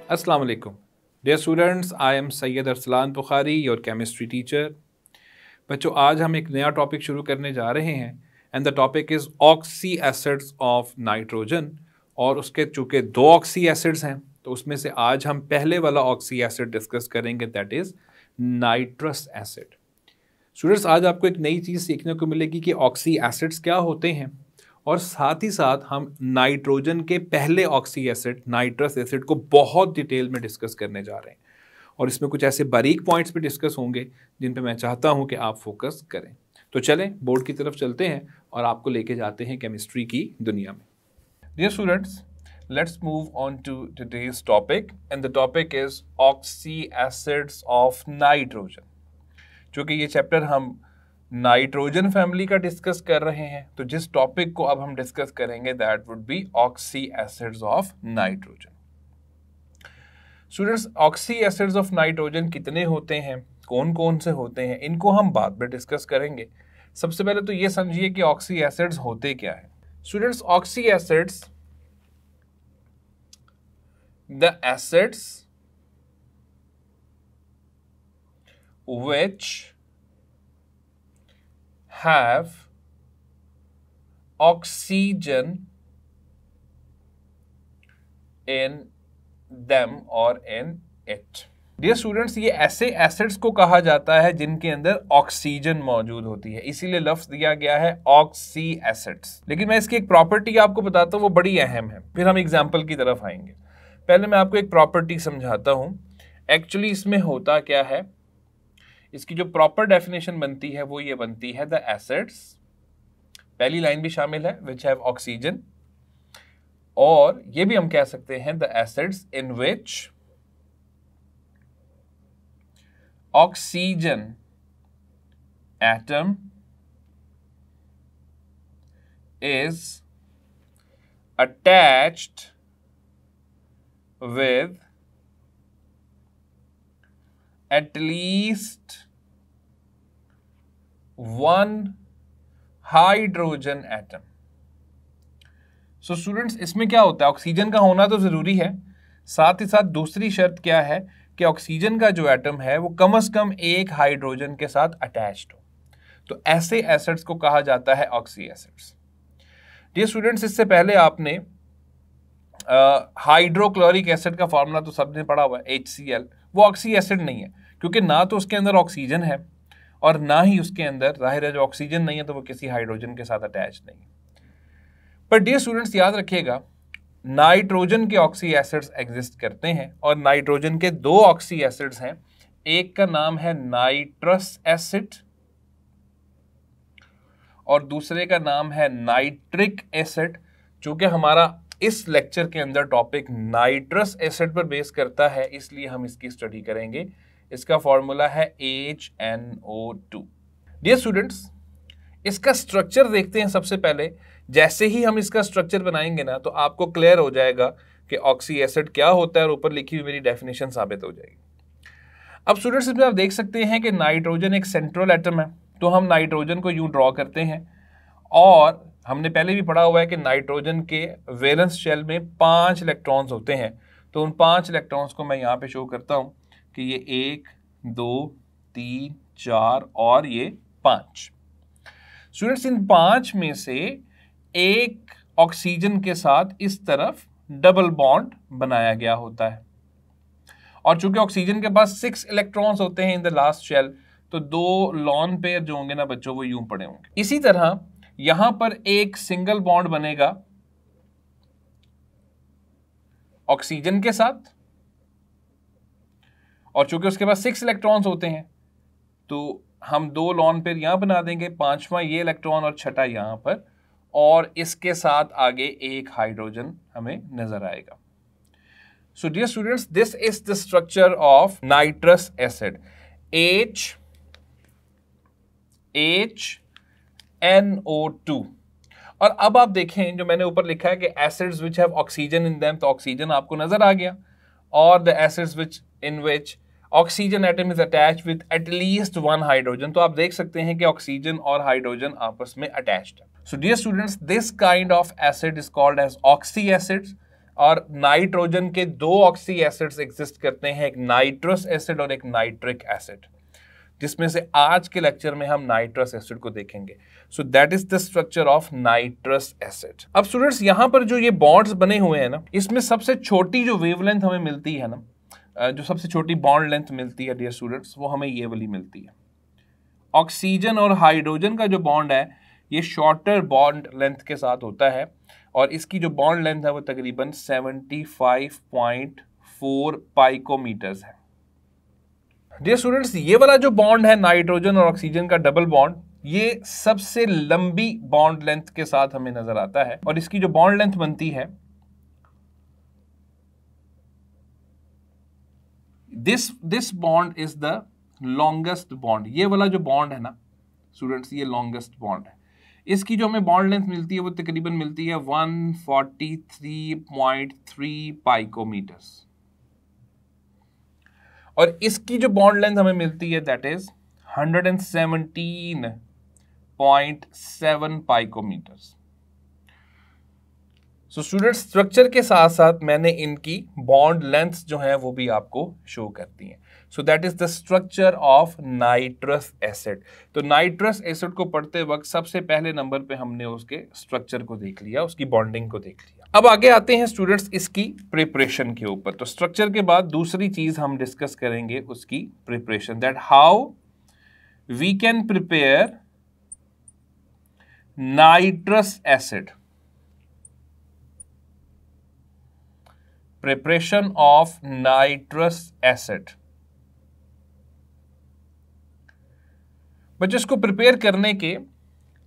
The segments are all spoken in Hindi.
Assalamu alaikum. Dear students, I am Sayyid Arslan Bukhari, your chemistry teacher. बच्चों आज हम एक नया टॉपिक शुरू करने जा रहे हैं and the topic is oxy acids of nitrogen. और उसके चूँकि दो ऑक्सी एसिड्स हैं तो उसमें से आज हम पहले वाला ऑक्सी एसिड डिस्कस करेंगे, that is nitrous acid. Students आज आपको एक नई चीज़ सीखने को मिलेगी कि ऑक्सी एसिड्स क्या होते हैं और साथ ही साथ हम नाइट्रोजन के पहले ऑक्सी एसिड नाइट्रस एसिड को बहुत डिटेल में डिस्कस करने जा रहे हैं और इसमें कुछ ऐसे बारीक पॉइंट्स भी डिस्कस होंगे जिन पे मैं चाहता हूं कि आप फोकस करें। तो चलें बोर्ड की तरफ चलते हैं और आपको लेके जाते हैं केमिस्ट्री की दुनिया में। Dear students, let's move on to today's topic and the topic is oxy acids of nitrogen. चूँकि ये चैप्टर हम नाइट्रोजन फैमिली का डिस्कस कर रहे हैं तो जिस टॉपिक को अब हम डिस्कस करेंगे that would be oxy acids of nitrogen. Students, oxy acids of nitrogen कितने होते हैं, कौन कौन से होते हैं, इनको हम बाद में डिस्कस करेंगे। सबसे पहले तो ये समझिए कि ऑक्सी एसिड्स होते क्या है। Students, oxy acids the acids which have oxygen in them or in it। Dear students, ये ऐसे एसिड्स को कहा जाता है जिनके अंदर ऑक्सीजन मौजूद होती है, इसीलिए लफ्ज दिया गया है ऑक्सी एसिड्स। लेकिन मैं इसकी एक प्रॉपर्टी आपको बताता हूँ, वो बड़ी अहम है, फिर हम एग्जाम्पल की तरफ आएंगे। पहले मैं आपको एक प्रॉपर्टी समझाता हूँ। एक्चुअली इसमें होता क्या है, इसकी जो प्रॉपर डेफिनेशन बनती है वो ये बनती है, द एसिड्स, पहली लाइन भी शामिल है, विच हैव ऑक्सीजन, और ये भी हम कह सकते हैं the acids in which oxygen atom is attached with at least one hydrogen atom। So students, इसमें क्या होता है, ऑक्सीजन का होना तो जरूरी है, साथ ही साथ दूसरी शर्त क्या है कि ऑक्सीजन का जो एटम है वो कम से कम एक हाइड्रोजन के साथ अटैच्ड हो। तो ऐसे एसिड्स को कहा जाता है ऑक्सी एसिड्स। डियर स्टूडेंट्स, इससे पहले आपने हाइड्रोक्लोरिक एसिड का फॉर्मूला तो सबने पढ़ा हुआ है, HCl। वो ऑक्सी एसिड नहीं है क्योंकि ना तो उसके अंदर ऑक्सीजन है और ना ही उसके अंदर, जाहिर है जो ऑक्सीजन नहीं है तो वो किसी हाइड्रोजन के साथ अटैच नहीं है। पर डियर स्टूडेंट्स, याद रखिएगा नाइट्रोजन के ऑक्सी एसिड्स एग्जिस्ट करते हैं और नाइट्रोजन के दो ऑक्सी एसिड्स हैं। एक का नाम है नाइट्रस एसिड और दूसरे का नाम है नाइट्रिक एसिड। चूंकि हमारा इस लेक्चर के अंदर टॉपिक नाइट्रस एसिड पर बेस करता है इसलिए हम इसकी स्टडी करेंगे। इसका फॉर्मूला है HNO2। डियर स्टूडेंट्स, इसका स्ट्रक्चर देखते हैं। सबसे पहले जैसे ही हम इसका स्ट्रक्चर बनाएंगे ना तो आपको क्लियर हो जाएगा कि ऑक्सी एसिड क्या होता है और ऊपर लिखी हुई मेरी डेफिनेशन साबित हो जाएगी। अब स्टूडेंट्स, इसमें आप देख सकते हैं कि नाइट्रोजन एक सेंट्रल एटम है, तो हम नाइट्रोजन को यूं ड्रॉ करते हैं और हमने पहले भी पढ़ा हुआ है कि नाइट्रोजन के वैलेंस शेल में 5 इलेक्ट्रॉन्स होते हैं। तो उन 5 इलेक्ट्रॉन्स को मैं यहाँ पे शो करता हूँ कि ये 1 2 3 4 और ये 5। स्टूडेंट्स, इन 5 में से एक ऑक्सीजन के साथ इस तरफ डबल बॉन्ड बनाया गया होता है और चूंकि ऑक्सीजन के पास 6 इलेक्ट्रॉन्स होते हैं इन द लास्ट शेल, तो 2 लॉन पेयर जो होंगे ना बच्चों वो यूं पड़े होंगे। इसी तरह यहां पर एक सिंगल बॉन्ड बनेगा ऑक्सीजन के साथ और चूंकि उसके पास 6 इलेक्ट्रॉन्स होते हैं तो हम 2 लॉन पेयर यहां बना देंगे, 5वां ये इलेक्ट्रॉन और 6ठा यहां पर, और इसके साथ आगे एक हाइड्रोजन हमें नजर आएगा। So dear students, this is the structure of nitrous acid, HNO2। और अब आप देखें जो मैंने ऊपर लिखा है कि acids which have oxygen in them, तो ऑक्सीजन आपको नजर आ गया, और the acids which in which oxygen atom is attached with at least 1 hydrogen. तो आप देख सकते हैं कि ऑक्सीजन और हाइड्रोजन आपस में अटैच्ड है। So dear students, this kind of acid is called as oxy acids. और नाइट्रोजन के दो ऑक्सी एसिड्स एग्जिस्ट करते हैं, एक नाइट्रस एसिड और एक नाइट्रिक एसिड, जिसमें से आज के लेक्चर में हम नाइट्रस एसिड को देखेंगे। So that is the structure of nitrous acid. अब स्टूडेंट्स यहां पर जो ये बॉन्ड्स बने हुए हैं ना, इसमें सबसे छोटी जो वेवलेंथ हमें मिलती है ना, जो सबसे छोटी बॉन्ड लेंथ मिलती है डियर स्टूडेंट्स, वो हमें ये वाली मिलती है। ऑक्सीजन और हाइड्रोजन का जो बॉन्ड है ये शॉर्टर बॉन्ड लेंथ के साथ होता है और इसकी जो बॉन्ड लेंथ है वो तकरीबन 75.4 पाइकोमीटर्स है। डियर स्टूडेंट्स ये वाला जो बॉन्ड है नाइट्रोजन और ऑक्सीजन का डबल बॉन्ड, ये सबसे लंबी बॉन्ड लेंथ के साथ हमें नजर आता है और इसकी जो बॉन्ड लेंथ बनती है, this bond is the longest bond. ये वाला जो बॉन्ड है ना स्टूडेंट्स, ये लॉन्गेस्ट बॉन्ड है। इसकी जो हमें बॉन्ड लेंथ मिलती है वो तकरीबन मिलती है 143.3 पाइकोमीटर्स और इसकी जो बॉन्ड लेंथ हमें मिलती है that is 117.7 picometers. So students structure के साथ साथ मैंने इनकी बॉन्ड लेंथ्स जो है वो भी आपको शो करती हैं। So that is the structure of nitrous acid. तो नाइट्रस एसिड को पढ़ते वक्त सबसे पहले नंबर पे हमने उसके स्ट्रक्चर को देख लिया, उसकी बॉन्डिंग को देख लिया। अब आगे आते हैं स्टूडेंट्स इसकी प्रिपरेशन के ऊपर। तो स्ट्रक्चर के बाद दूसरी चीज हम डिस्कस करेंगे उसकी preparation, that how we can prepare nitrous acid. Preparation of nitrous acid। बच्चों इसको प्रिपेयर करने के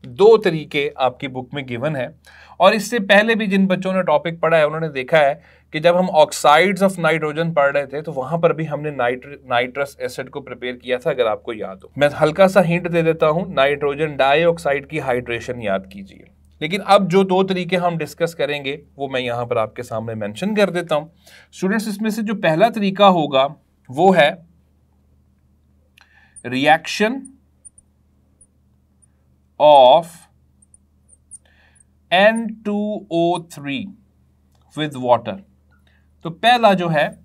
दो तरीके आपकी बुक में गिवन है और इससे पहले भी जिन बच्चों ने टॉपिक पढ़ा है उन्होंने देखा है कि जब हम ऑक्साइड्स ऑफ नाइट्रोजन पढ़ रहे थे तो वहां पर भी हमने नाइट्रस एसिड को प्रिपेयर किया था, अगर आपको याद हो। मैं हल्का सा हिंट दे देता हूं, नाइट्रोजन डाइऑक्साइड की हाइड्रेशन याद कीजिए। लेकिन अब जो दो तरीके हम डिस्कस करेंगे वो मैं यहां पर आपके सामने मेंशन कर देता हूं स्टूडेंट्स। इसमें से जो पहला तरीका होगा वो है reaction of N2O3 with water. तो पहला जो है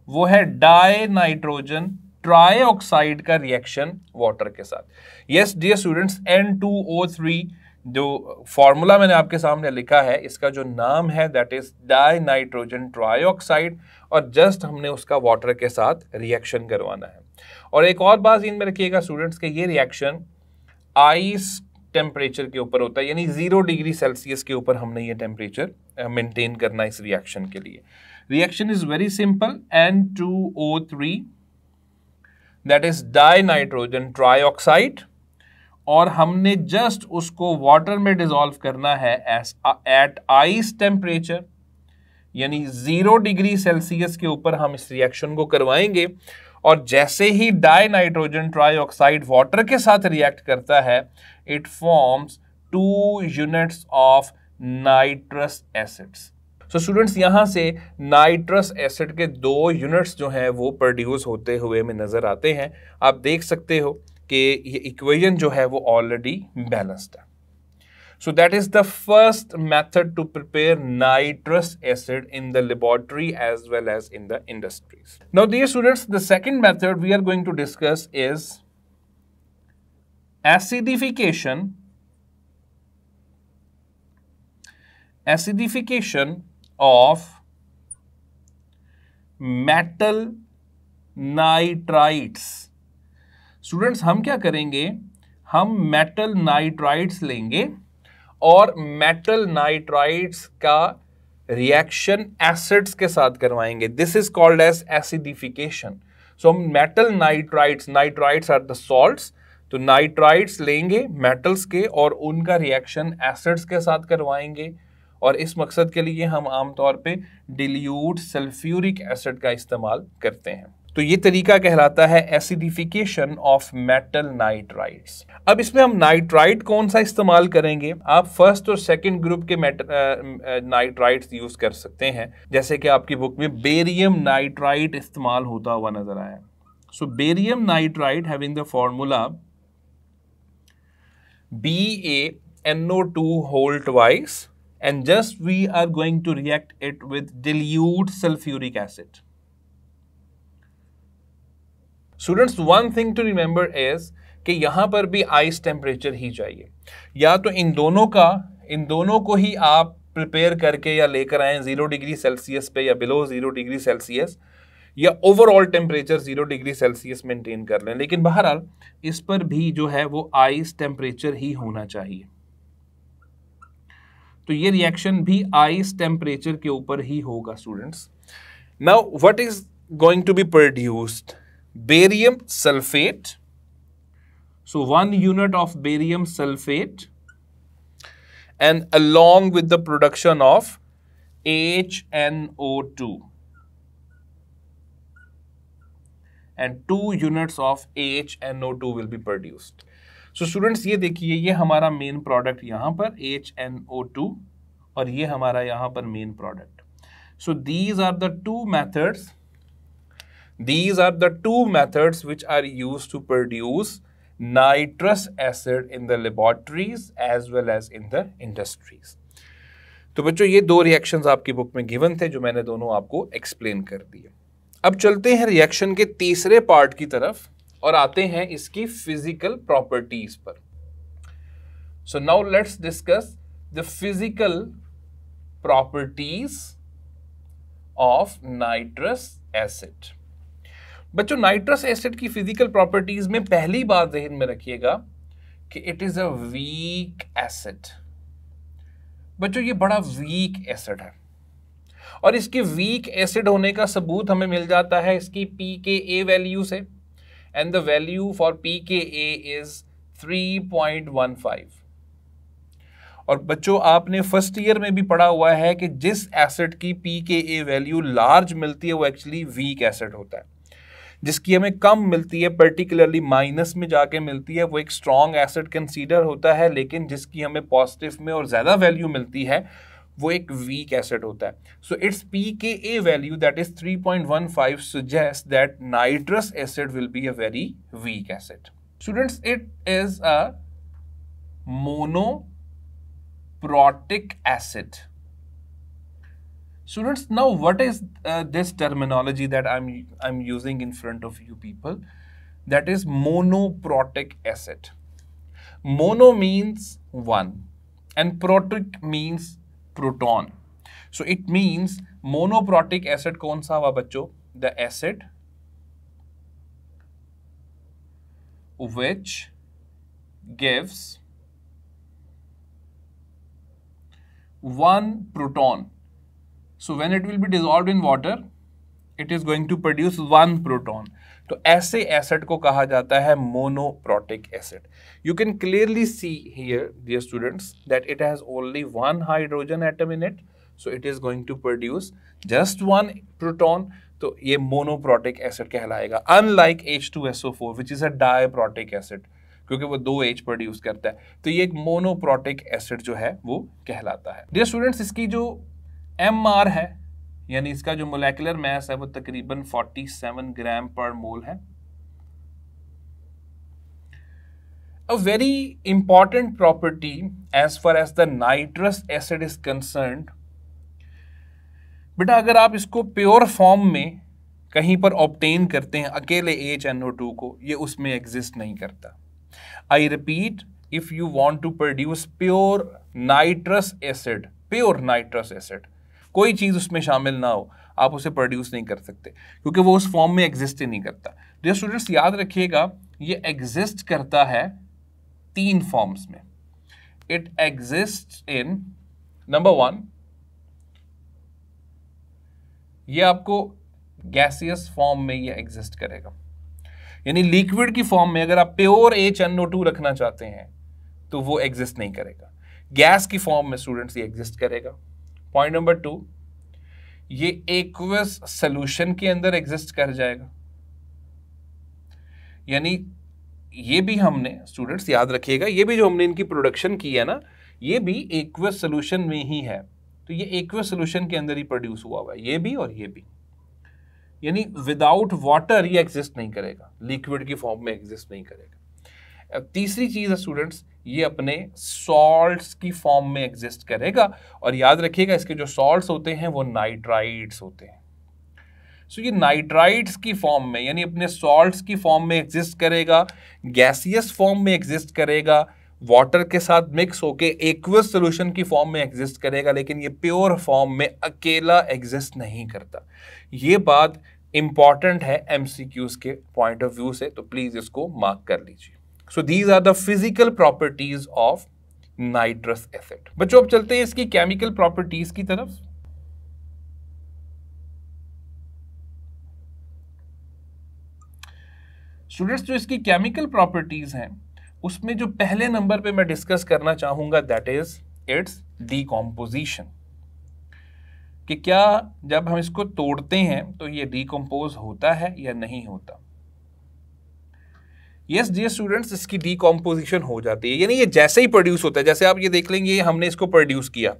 वो है डाई नाइट्रोजन ट्राइऑक्साइड का रिएक्शन वाटर के साथ। यस डियर स्टूडेंट्स, N2O3 जो फॉर्मूला मैंने आपके सामने लिखा है, इसका जो नाम है that is die nitrogen trioxide और जस्ट हमने उसका वाटर के साथ रिएक्शन करवाना है। और एक और बात इनमें रखिएगा स्टूडेंट्स कि ये रिएक्शन आइस टेम्परेचर के ऊपर होता है, यानी 0 डिग्री सेल्सियस के ऊपर हमने ये टेम्परेचर मेंटेन करना इस रिएक्शन के लिए। Reaction is very simple, N2O3 that is die nitrogen trioxide और हमने जस्ट उसको वाटर में डिसॉल्व करना है एट आइस टेम्परेचर, यानी 0 डिग्री सेल्सियस के ऊपर हम इस रिएक्शन को करवाएंगे और जैसे ही डाई नाइट्रोजन ट्राइऑक्साइड वाटर के साथ रिएक्ट करता है it forms 2 units of nitrous acids. So students यहां से नाइट्रस एसिड के 2 यूनिट्स जो हैं वो प्रोड्यूस होते हुए में नजर आते हैं। आप देख सकते हो कि ये इक्वेशन जो है वो ऑलरेडी बैलेंस्ड है। So that is the first method to prepare nitrous acid in the laboratory as well as in the industries. Now dear students, the second method we are going to discuss is acidification of metal nitrites। Students हम क्या करेंगे, हम मेटल नाइट्राइड्स लेंगे और मेटल नाइट्राइड्स का रिएक्शन एसिड्स के साथ करवाएंगे। This is called as acidification. So हम metal nitrides are the salts, तो नाइट्राइड्स लेंगे मेटल्स के और उनका रिएक्शन एसिड्स के साथ करवाएंगे और इस मकसद के लिए हम आमतौर पे डिल्यूट सल्फ्यूरिक एसिड का इस्तेमाल करते हैं। तो ये तरीका कहलाता है एसिडिफिकेशन ऑफ मेटल नाइट्राइड्स। अब इसमें हम नाइट्राइड कौन सा इस्तेमाल करेंगे, आप फर्स्ट और सेकंड ग्रुप के नाइट्राइड्स यूज कर सकते हैं, जैसे कि आपकी बुक में बेरियम नाइट्राइड इस्तेमाल होता हुआ नजर आया। So barium nitride having the formula BaNO2 whole twice and just we are going to react it with dilute sulfuric acid. Students, one thing to remember is कि यहां पर भी आइस टेम्परेचर ही चाहिए, या तो इन दोनों को ही आप प्रिपेयर करके या लेकर आए 0 डिग्री सेल्सियस पे या बिलो 0 डिग्री सेल्सियस, या overall temperature 0 degree Celsius maintain कर लें, लेकिन बहरहाल इस पर भी जो है वो आइस टेम्परेचर ही होना चाहिए। तो ये रिएक्शन भी आइस टेम्परेचर के ऊपर ही होगा students. Now what is going to be produced? Barium sulphate, so 1 unit of barium sulfate, and along with the production of HNO2 and 2 units of HNO2 will be produced. So students, ये देखिए, ये हमारा मेन प्रोडक्ट यहां पर HNO2 और ये हमारा यहां पर main product. So these are the two methods which are used to produce nitrous acid in the laboratories as well as in the industries. तो बच्चों, ये दो रिएक्शंस आपकी बुक में गिवन थे जो मैंने दोनों आपको एक्सप्लेन कर दिए. अब चलते हैं रिएक्शन के तीसरे पार्ट की तरफ और आते हैं इसकी फिजिकल प्रॉपर्टीज पर. So now let's discuss the physical properties of nitrous acid. बच्चों, नाइट्रस एसिड की फिजिकल प्रॉपर्टीज में पहली बात ध्यान में रखिएगा कि it is a weak acid. बच्चों, ये बड़ा वीक एसिड है और इसके वीक एसिड होने का सबूत हमें मिल जाता है इसकी pKa वैल्यू से, and the value for pKa is 3.15. और बच्चों, आपने फर्स्ट ईयर में भी पढ़ा हुआ है कि जिस एसिड की pKa वैल्यू लार्ज मिलती है वो एक्चुअली वीक एसिड होता है. जिसकी हमें कम मिलती है, पर्टिकुलरली माइनस में जाके मिलती है, वो एक स्ट्रॉन्ग एसिड कंसीडर होता है. लेकिन जिसकी हमें पॉजिटिव में और ज्यादा वैल्यू मिलती है वो एक वीक एसिड होता है. So it's pKa value that is 3.15 suggests that nitrous acid will be a very weak acid. Students, it is a monoprotic acid. Students, now what is this terminology that I'm using in front of you people? That is monoprotic acid. Mono means one and protic means proton. So it means monoprotic acid कौन सा हुआ बच्चों? The acid which gives one proton. So when it will be dissolved in water, it is going to produce one proton. तो ऐसे एसिड को कहा जाता है monoprotic acid. You can clearly see here, dear students, that it has only one hydrogen atom in it. So it is going to produce just one proton. तो ये monoprotic acid कहलाएगा. Unlike H2SO4, which is a diprotic acid, क्योंकि वो 2H प्रोड्यूस करता है. तो ये एक monoprotic acid जो है वो कहलाता है. Dear students, इसकी जो MR है, यानी इसका जो मोलेकुलर मास है वो तकरीबन 47 ग्राम पर मोल है. A very important property as far as the nitrous acid is concerned. बेटा, अगर आप इसको प्योर फॉर्म में कहीं पर ऑब्टेन करते हैं अकेले HNO2 को, ये उसमें एग्जिस्ट नहीं करता. I repeat, if you want to produce pure nitrous acid, कोई चीज उसमें शामिल ना हो, आप उसे प्रोड्यूस नहीं कर सकते क्योंकि वो उस फॉर्म में एग्जिस्ट ही नहीं करता. डियर स्टूडेंट्स, याद रखिएगा, ये एग्जिस्ट करता है 3 फॉर्म्स में. इट एग्जिस्ट इन नंबर 1, ये आपको गैसियस फॉर्म में ये एग्जिस्ट करेगा, यानी लिक्विड की फॉर्म में अगर आप प्योर HNO2 रखना चाहते हैं तो वो एग्जिस्ट नहीं करेगा. गैस की फॉर्म में स्टूडेंट्स ये एग्जिस्ट करेगा. पॉइंट नंबर 2, ये एक्वस सॉल्यूशन के अंदर एग्जिस्ट कर जाएगा, यानी ये भी हमने, स्टूडेंट्स याद रखिएगा, ये भी जो हमने इनकी प्रोडक्शन की है ना, ये भी एक्वस सॉल्यूशन में ही है. तो ये एक्वस सॉल्यूशन के अंदर ही प्रोड्यूस हुआ हुआ है, ये भी और ये भी, यानी विदाउट वाटर ये एग्जिस्ट नहीं करेगा, लिक्विड की फॉर्म में एग्जिस्ट नहीं करेगा. तीसरी चीज है स्टूडेंट्स, ये अपने सॉल्ट्स की फॉर्म में एग्जिस्ट करेगा, और याद रखिएगा इसके जो सॉल्ट्स होते हैं वो नाइट्राइट्स होते हैं। सो ये नाइट्राइट्स की फॉर्म में यानी अपने सॉल्ट्स की फॉर्म में एग्जिस्ट करेगा, गैसियस फॉर्म में एग्जिस्ट करेगा, वाटर के साथ मिक्स होके एक्वस सॉल्यूशन की फॉर्म में एग्जिस्ट करेगा, लेकिन ये प्योर फॉर्म में अकेला एग्जिस्ट नहीं करता। ये बात इंपॉर्टेंट है एमसीक्यूज के पॉइंट ऑफ व्यू से, तो प्लीज इसको मार्क कर लीजिए। So these are the physical properties of nitrous acid. बच्चों अब चलते हैं इसकी केमिकल प्रॉपर्टीज की तरफ। स्टूडेंट्स जो इसकी केमिकल प्रॉपर्टीज हैं उसमें जो पहले नंबर पे मैं डिस्कस करना चाहूंगा दैट इज इट्स डीकॉम्पोजिशन, कि क्या जब हम इसको तोड़ते हैं तो ये डीकम्पोज होता है या नहीं होता। यस डियर स्टूडेंट्स, इसकी डीकॉम्पोजिशन हो जाती है, यानी ये जैसे ही प्रोड्यूस होता है, जैसे आप ये देख लेंगे हमने इसको प्रोड्यूस किया,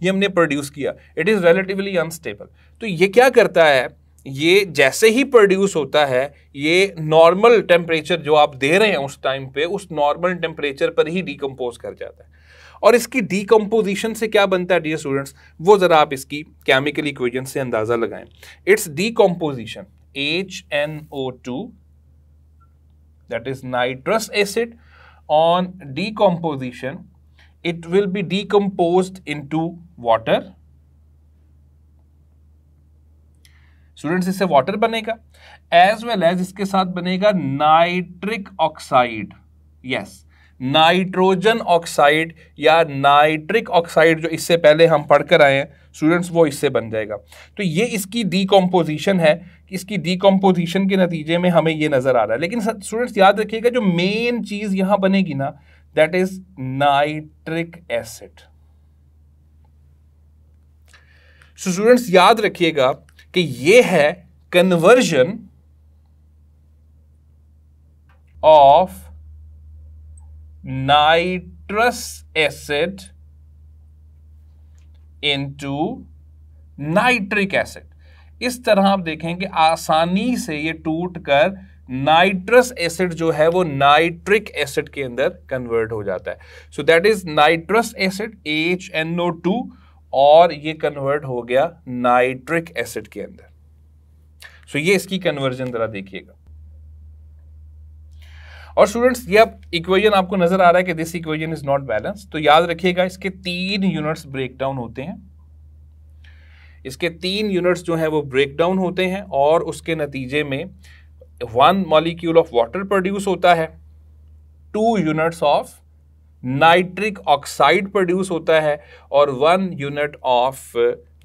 ये हमने प्रोड्यूस किया, इट इज रिलेटिवली अनस्टेबल। तो ये क्या करता है, ये जैसे ही प्रोड्यूस होता है ये नॉर्मल टेम्परेचर जो आप दे रहे हैं उस टाइम पे, उस नॉर्मल टेम्परेचर पर ही डीकम्पोज कर जाता है। और इसकी डीकम्पोजिशन से क्या बनता है डियर स्टूडेंट्स, वो जरा आप इसकी केमिकल इक्वेशन से अंदाजा लगाएं। It's decomposition HNO2 that is nitrous acid, on decomposition it will be decomposed into water। Students इससे वाटर बनेगा, एज वेल एज इसके साथ बनेगा nitric oxide. Yes, nitrogen oxide या नाइट्रिक ऑक्साइड जो इससे पहले हम पढ़कर आए हैं स्टूडेंट्स, वो इससे बन जाएगा। तो ये इसकी डीकम्पोजिशन है, इसकी डीकम्पोजिशन के नतीजे में हमें ये नजर आ रहा है। लेकिन स्टूडेंट्स याद रखिएगा जो मेन चीज यहां बनेगी ना, that is nitric acid. So students याद रखिएगा कि ये है conversion of nitrous acid into nitric acid. इस तरह आप देखेंगे आसानी से ये टूटकर नाइट्रस एसिड जो है वो नाइट्रिक एसिड के अंदर कन्वर्ट हो जाता है। So that is nitrous acid HNO2 और ये कन्वर्ट हो गया नाइट्रिक एसिड के अंदर। सो ये इसकी कन्वर्जन जरा देखिएगा। और स्टूडेंट्स ये अब इक्वेशन आपको नजर आ रहा है कि this equation is not balance, तो याद रखिएगा इसके 3 यूनिट्स ब्रेक डाउन होते हैं। इसके 3 यूनिट्स जो हैं वो ब्रेक डाउन होते हैं और उसके नतीजे में 1 मॉलिक्यूल ऑफ वाटर प्रोड्यूस होता है, 2 units of nitric oxide produce होता है और 1 unit of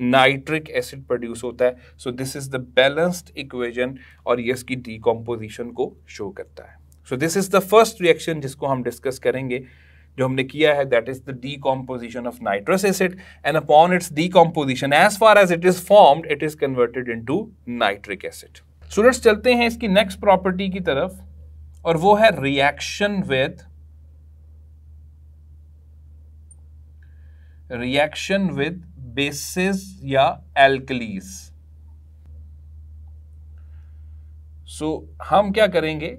nitric acid produce होता है। So this is the balanced equation और ये इसकी डीकम्पोजिशन को शो करता है। So this is the first reaction जिसको हम डिस्कस करेंगे जो हमने किया है, that is the decomposition of nitrous acid, and upon its decomposition as far as it is formed it is converted into nitric acid. Students चलते हैं इसकी नेक्स्ट प्रॉपर्टी की तरफ और वो है रिएक्शन विद बेसिस या एल्कलीज। सो हम क्या करेंगे,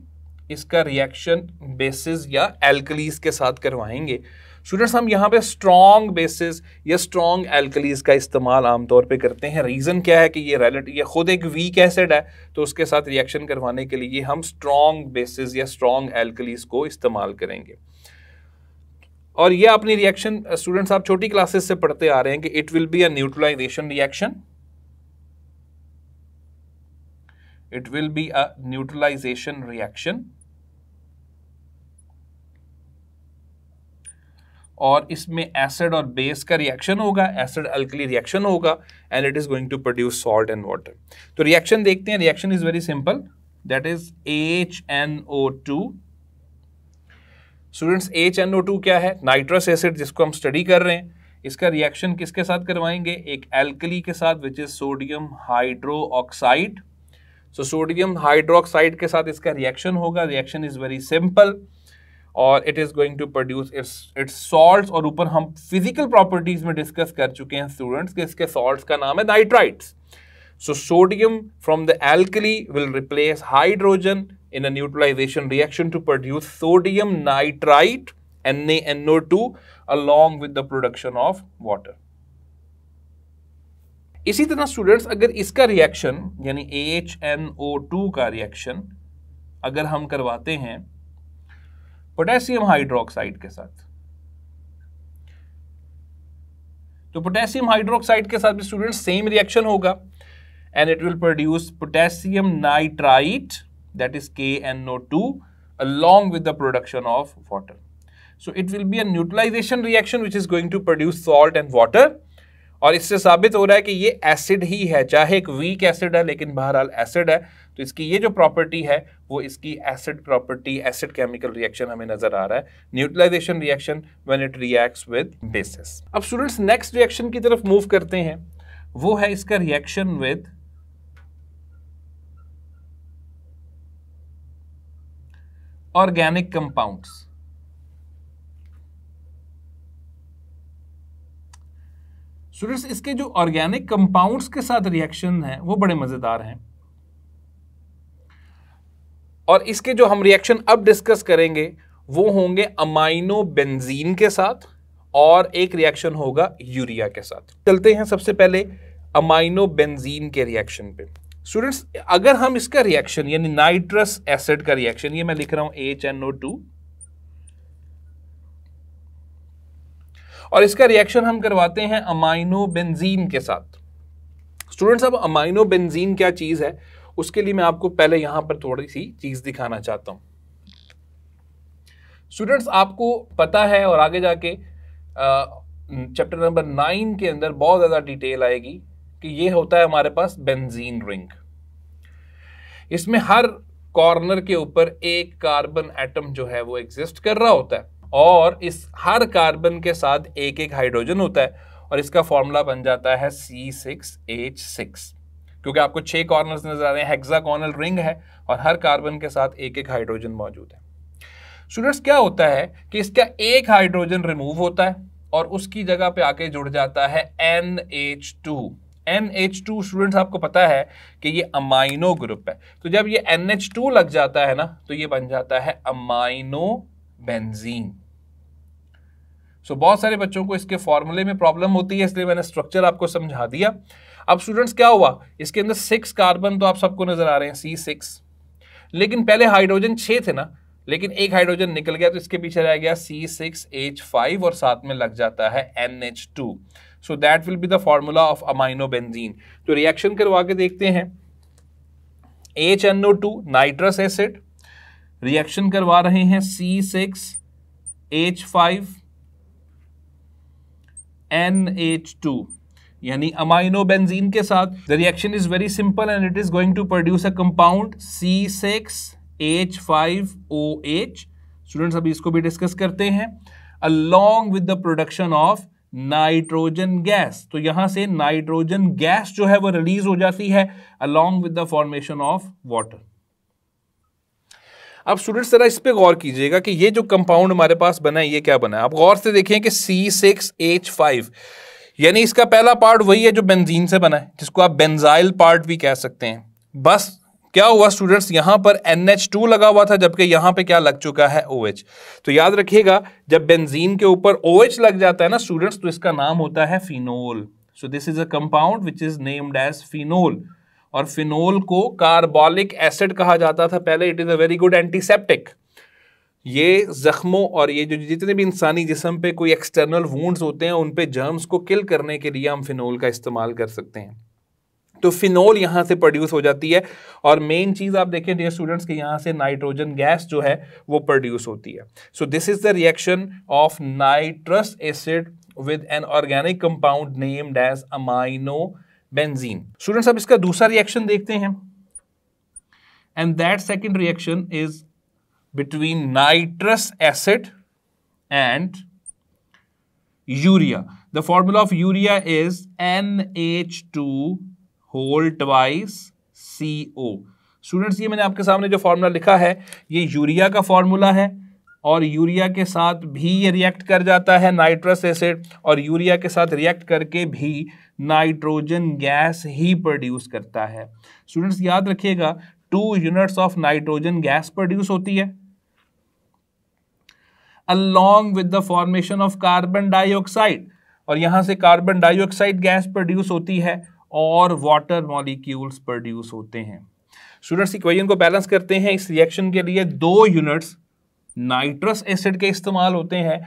इसका रिएक्शन बेसिस या एल्कलीज के साथ करवाएंगे। स्टूडेंट्स हम यहाँ पे स्ट्रॉन्ग बेसिस या स्ट्रॉन्ग एल्कलीज का इस्तेमाल आमतौर पे करते हैं। रीज़न क्या है कि ये खुद एक वीक एसिड है, तो उसके साथ रिएक्शन करवाने के लिए हम स्ट्रॉन्ग बेसिस या स्ट्रॉन्ग एल्कलीज को इस्तेमाल करेंगे। और ये अपनी रिएक्शन स्टूडेंट्स आप छोटी क्लासेस से पढ़ते आ रहे हैं कि it will be a neutralisation reaction. It will be a neutralization reaction और इसमें एसिड और बेस का रिएक्शन होगा, एसिड अल्कली रिएक्शन होगा and it is going to produce salt and water. तो रिएक्शन देखते हैं, reaction is very simple, that is HNO2। Students HNO2 क्या है, नाइट्रस एसिड जिसको हम स्टडी कर रहे हैं। इसका रिएक्शन किसके साथ करवाएंगे, एक एल्कली के साथ which is sodium hydroxide. So sodium hydroxide के साथ इसका रिएक्शन होगा, रिएक्शन इज वेरी सिंपल और it is going to produce its salts. और ऊपर हम फिजिकल प्रॉपर्टीज में डिस्कस कर चुके हैं स्टूडेंट्स कि इसके सॉल्ट्स का नाम है nitrites. So sodium from the alkali will replace hydrogen in a neutralization reaction to produce sodium nitrite NaNO2 along with the production of water. इसी तरह स्टूडेंट्स अगर इसका रिएक्शन यानी HNO2 का रिएक्शन अगर हम करवाते हैं पोटेशियम हाइड्रोक्साइड के साथ, तो पोटेशियम हाइड्रोक्साइड के साथ भी स्टूडेंट्स सेम रिएक्शन होगा and it will produce potassium nitrite, that is KNO2, along with the production of water. So it will be a neutralization reaction which is going to produce salt and water. और इससे साबित हो रहा है कि ये एसिड ही है, चाहे एक वीक एसिड है लेकिन बहरहाल एसिड है। तो इसकी ये जो प्रॉपर्टी है वो इसकी acid property, acid chemical reaction हमें नजर आ रहा है, neutralisation reaction when it reacts with bases. अब स्टूडेंट्स नेक्स्ट रिएक्शन की तरफ मूव करते हैं, वो है इसका reaction with organic compounds. Students इसके जो ऑर्गेनिक कंपाउंड्स के साथ रिएक्शन है वो बड़े मजेदार हैं, और इसके जो हम रिएक्शन अब डिस्कस करेंगे वो होंगे अमाइनो बेंजीन के साथ, और एक रिएक्शन होगा यूरिया के साथ। चलते हैं सबसे पहले अमाइनो बेंजीन के रिएक्शन पे। स्टूडेंट्स अगर हम इसका रिएक्शन यानी नाइट्रस एसिड का रिएक्शन, ये मैं लिख रहा हूं HNO2, और इसका रिएक्शन हम करवाते हैं अमाइनो बेंजीन के साथ। स्टूडेंट्स अब अमाइनो बेंजीन क्या चीज है उसके लिए मैं आपको पहले यहां पर थोड़ी सी चीज दिखाना चाहता हूं। स्टूडेंट्स आपको पता है और आगे जाके चैप्टर नंबर 9 के अंदर बहुत ज्यादा डिटेल आएगी कि ये होता है हमारे पास बेंजीन रिंग। इसमें हर कॉर्नर के ऊपर एक कार्बन एटम जो है वो एग्जिस्ट कर रहा होता है, और इस हर कार्बन के साथ एक एक हाइड्रोजन होता है, और इसका फॉर्मूला बन जाता है C6H6। क्योंकि आपको 6 कॉर्नर्स नजर आ रहे हैं, हेक्सागोनल रिंग है और हर कार्बन के साथ एक एक हाइड्रोजन मौजूद है। स्टूडेंट्स क्या होता है कि इसका एक हाइड्रोजन रिमूव होता है और उसकी जगह पे आके जुड़ जाता है NH2। NH2 स्टूडेंट्स आपको पता है कि ये अमाइनो ग्रुप है, तो जब ये NH2 लग जाता है ना तो ये बन जाता है अमाइनो बेंजीन। सो बहुत सारे बच्चों को इसके फॉर्मूले में प्रॉब्लम होती है, इसलिए मैंने स्ट्रक्चर आपको समझा दिया। अब स्टूडेंट्स क्या हुआ, इसके अंदर 6 कार्बन तो आप सबको नजर आ रहे हैं C6, लेकिन पहले हाइड्रोजन 6 थे ना, लेकिन एक हाइड्रोजन निकल गया तो इसके पीछे रह गया C6H5 और साथ में लग जाता है NH2। So that will be the formula of amino benzene. तो रिएक्शन करवा के देखते हैं। HNO2 नाइट्रस एसिड, रिएक्शन करवा रहे हैं C6H5 NH2 यानी अमाइनो बेंजीन के साथ। The reaction is very simple and it is going to produce a compound C6H5OH। Students अभी इसको भी डिस्कस करते हैं। Along with the production of nitrogen gas, तो यहां से नाइट्रोजन गैस जो है वो रिलीज हो जाती है along with the formation of water. अब स्टूडेंट्स जरा इस पे गौर कीजिएगा कि ये जो कंपाउंड हमारे पास बना है ये क्या बना है। आप गौर से देखें कि C6H5 यानी इसका पहला पार्ट वही है जो बेंजीन से बना है, जिसको आप बेंजाइल पार्ट भी कह सकते हैं। बस क्या हुआ स्टूडेंट्स, यहां पर NH2 लगा हुआ था जबकि यहां पे क्या लग चुका है OH। तो याद रखिएगा जब बेंजीन के ऊपर OH लग जाता है ना स्टूडेंट्स तो इसका नाम होता है phenol. So this is a compound which is named as phenol, और फिनोल को कार्बोलिक एसिड कहा जाता था पहले। It is a very good antiseptic. ये जख्मों और ये जो जितने भी इंसानी जिस्म पे कोई एक्सटर्नल वुंड्स होते हैं उन पे जर्म्स को किल करने के लिए हम फिनोल का इस्तेमाल कर सकते हैं। तो फिनोल यहां से प्रोड्यूस हो जाती है, और मेन चीज आप देखें डियर स्टूडेंट्स कि यहां से नाइट्रोजन गैस जो है वो प्रोड्यूस होती है। So this is the reaction of nitrous acid with an organic compound named as amino benzene. Students अब इसका दूसरा रिएक्शन देखते हैं, and that second reaction is between nitrous acid and urea. The formula of urea is NH2 whole twice CO. Students ये मैंने आपके सामने जो फॉर्मूला लिखा है ये यूरिया का फॉर्मूला है, और यूरिया के साथ भी ये रिएक्ट कर जाता है नाइट्रस एसिड, और यूरिया के साथ रिएक्ट करके भी नाइट्रोजन गैस ही प्रोड्यूस करता है। स्टूडेंट्स याद रखिएगा 2 units of nitrogen gas produce होती है along with the formation of carbon dioxide, और यहां से कार्बन डाइऑक्साइड गैस प्रोड्यूस होती है और वाटर मॉलिक्यूल्स प्रोड्यूस होते हैं। स्टूडेंट्स इक्वेशन को बैलेंस करते हैं। इस रिएक्शन के लिए 2 यूनिट्स नाइट्रस एसिड के इस्तेमाल होते हैं,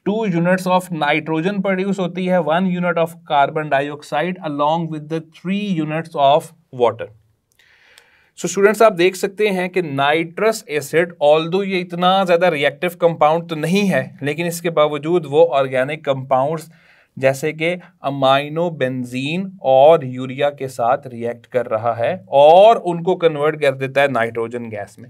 2 यूनिट्स ऑफ नाइट्रोजन प्रोड्यूस होती है, 1 unit of carbon dioxide along with the 3 units of water. So students आप देख सकते हैं कि नाइट्रस एसिड ऑल्दो ये इतना ज़्यादा रिएक्टिव कंपाउंड तो नहीं है, लेकिन इसके बावजूद वो ऑर्गेनिक कंपाउंड्स जैसे कि अमाइनो बेंजीन और यूरिया के साथ रिएक्ट कर रहा है और उनको कन्वर्ट कर देता है नाइट्रोजन गैस में।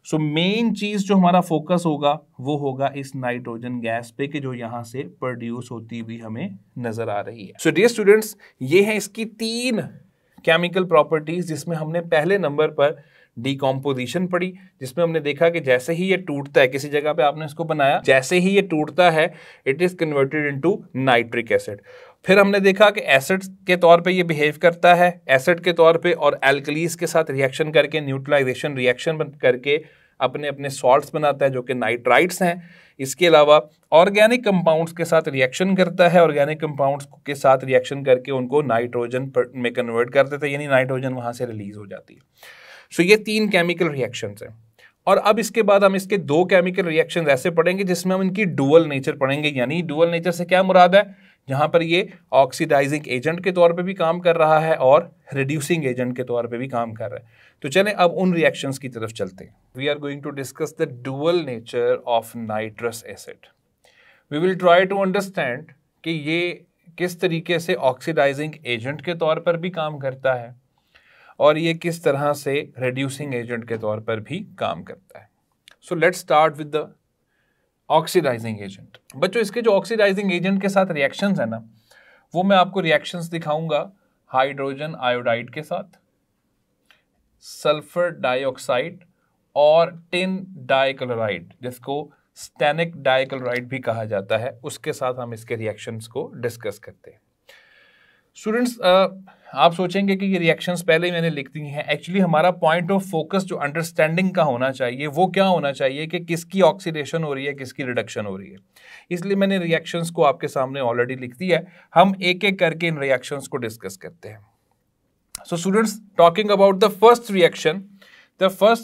सो मेन चीज़ जो हमारा फोकस होगा वो होगा इस नाइट्रोजन गैस पे कि जो यहाँ से प्रोड्यूस होती हुई हमें नज़र आ रही है। सो डियर स्टूडेंट्स, ये है इसकी 3 केमिकल प्रॉपर्टीज, जिसमें हमने पहले नंबर पर डिकम्पोजिशन पढ़ी, जिसमें हमने देखा कि जैसे ही ये टूटता है, किसी जगह पे आपने इसको बनाया, जैसे ही ये टूटता है it is converted into nitric acid. फिर हमने देखा कि एसिड के तौर पे ये बिहेव करता है एसिड के तौर पे, और एल्कलीज के साथ रिएक्शन करके न्यूट्रलाइजेशन रिएक्शन करके अपने अपने सॉल्ट्स बनाता है जो कि नाइट्राइट्स हैं। इसके अलावा ऑर्गेनिक कंपाउंड्स के साथ रिएक्शन करता है, ऑर्गेनिक कंपाउंड्स के साथ रिएक्शन करके उनको नाइट्रोजन में कन्वर्ट कर देता है, यानी नाइट्रोजन वहाँ से रिलीज हो जाती है। सो ये 3 केमिकल रिएक्शंस हैं। और अब इसके बाद हम इसके 2 केमिकल रिएक्शंस ऐसे पढ़ेंगे जिसमें हम इनकी डुअल नेचर पढ़ेंगे। यानी डुअल नेचर से क्या मुराद है, जहां पर ये ऑक्सीडाइजिंग एजेंट के तौर पे भी काम कर रहा है और रिड्यूसिंग एजेंट के तौर पे भी काम कर रहा है। तो चलें अब उन रिएक्शंस की तरफ चलते हैं। We are going to discuss the dual nature of nitrous acid. We will try to understand कि ये किस तरीके से ऑक्सीडाइजिंग एजेंट के तौर पर भी काम करता है और ये किस तरह से रिड्यूसिंग एजेंट के तौर पर भी काम करता है। So let's start with the oxidising agent. बच्चों, इसके जो ऑक्सीडाइजिंग एजेंट के साथ रिएक्शंस है ना, वो मैं आपको रिएक्शंस दिखाऊंगा हाइड्रोजन आयोडाइड के साथ, सल्फर डाइऑक्साइड और टिन डाइक्लोराइड, जिसको स्टेनिक डाइक्लोराइड भी कहा जाता है, उसके साथ हम इसके रिएक्शंस को डिस्कस करते हैं। स्टूडेंट्स, आप सोचेंगे कि ये रिएक्शंस पहले ही मैंने लिख दी हैं। एक्चुअली हमारा पॉइंट ऑफ फोकस जो अंडरस्टैंडिंग का होना चाहिए वो क्या होना चाहिए कि किसकी ऑक्सीडेशन हो रही है, किसकी रिडक्शन हो रही है। इसलिए मैंने रिएक्शंस को आपके सामने ऑलरेडी लिख दिया है। हम एक एक करके इन रिएक्शंस को डिस्कस करते हैं। So students, talking about the first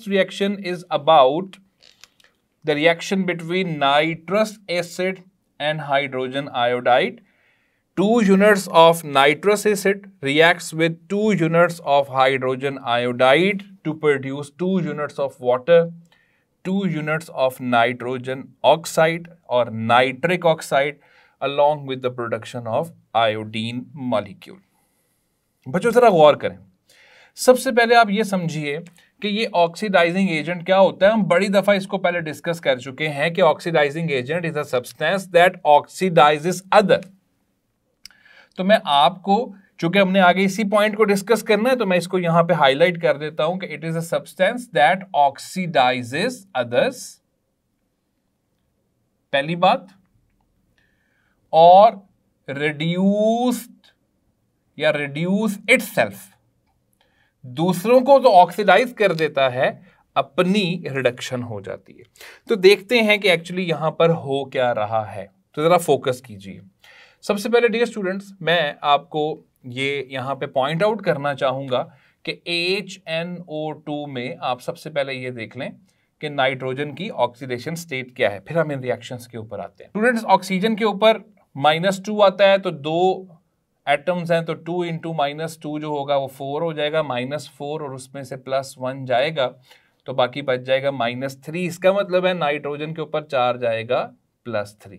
reaction is about the reaction between nitrous acid and hydrogen iodide. 2 units of nitrous acid reacts with 2 units of hydrogen iodide to produce 2 units of water, 2 units of nitrogen oxide or nitric oxide along with the production of iodine molecule. बच्चों जरा गौर करें। सबसे पहले आप ये समझिए कि ये ऑक्सीडाइजिंग एजेंट क्या होता है। हम बड़ी दफा इसको पहले डिस्कस कर चुके हैं कि oxidising agent is a substance that oxidises other. तो मैं आपको, चूंकि हमने आगे इसी पॉइंट को डिस्कस करना है, तो मैं इसको यहां पे हाईलाइट कर देता हूं कि it is a substance that oxidises others, पहली बात, और रिड्यूस्ड या रिड्यूस इटसेल्फ, दूसरों को तो ऑक्सीडाइज कर देता है, अपनी रिडक्शन हो जाती है। तो देखते हैं कि एक्चुअली यहां पर हो क्या रहा है। तो जरा फोकस कीजिए। सबसे पहले डियर स्टूडेंट्स, मैं आपको ये यहाँ पे पॉइंट आउट करना चाहूँगा कि HNO2 में आप सबसे पहले ये देख लें कि नाइट्रोजन की ऑक्सीडेशन स्टेट क्या है, फिर हम इन रिएक्शंस के ऊपर आते हैं। स्टूडेंट्स, ऑक्सीजन के ऊपर -2 आता है, तो 2 एटम्स हैं, तो 2 इंटू -2 जो होगा वो 4 हो जाएगा, -4 और उसमें से +1 जाएगा, तो बाकी बच जाएगा -3। इसका मतलब है नाइट्रोजन के ऊपर 4 जाएगा +3,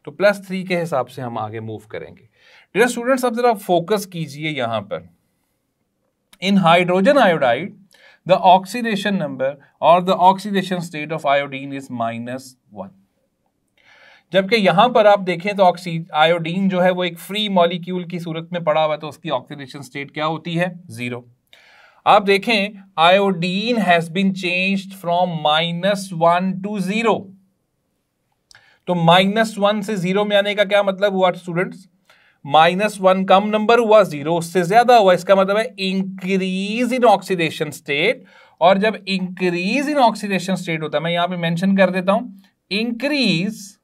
तो +3 के हिसाब से हम आगे मूव करेंगे। डियर स्टूडेंट्स, अब जरा फोकस कीजिए यहां पर। In hydrogen iodide the oxidation number और the oxidation state of iodine is -1, जबकि यहां पर आप देखें तो आयोडीन जो है वो एक फ्री मॉलिक्यूल की सूरत में पड़ा हुआ है, तो उसकी ऑक्सीडेशन स्टेट क्या होती है, 0। आप देखें iodine has been changed from -1 to 0, तो -1 से 0 में आने का क्या मतलब हुआ स्टूडेंट्स, -1 कम नंबर हुआ, 0 उससे ज्यादा हुआ, इसका मतलब है इंक्रीज इन ऑक्सीडेशन स्टेट और जब इंक्रीज इन ऑक्सीडेशन स्टेट होता है, मैं यहां पे मेंशन कर देता हूं, इंक्रीज